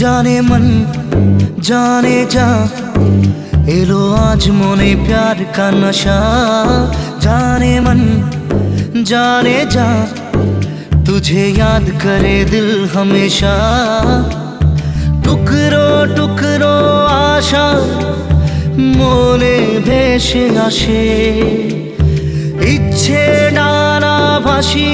जाने मन जाने जा एलो आज मोने प्यार का नशा। जाने मन जाने जा तुझे याद करे दिल हमेशा। टुकरो टुकरो आशा मोने भेसे आशे इच्छे डाना भासी।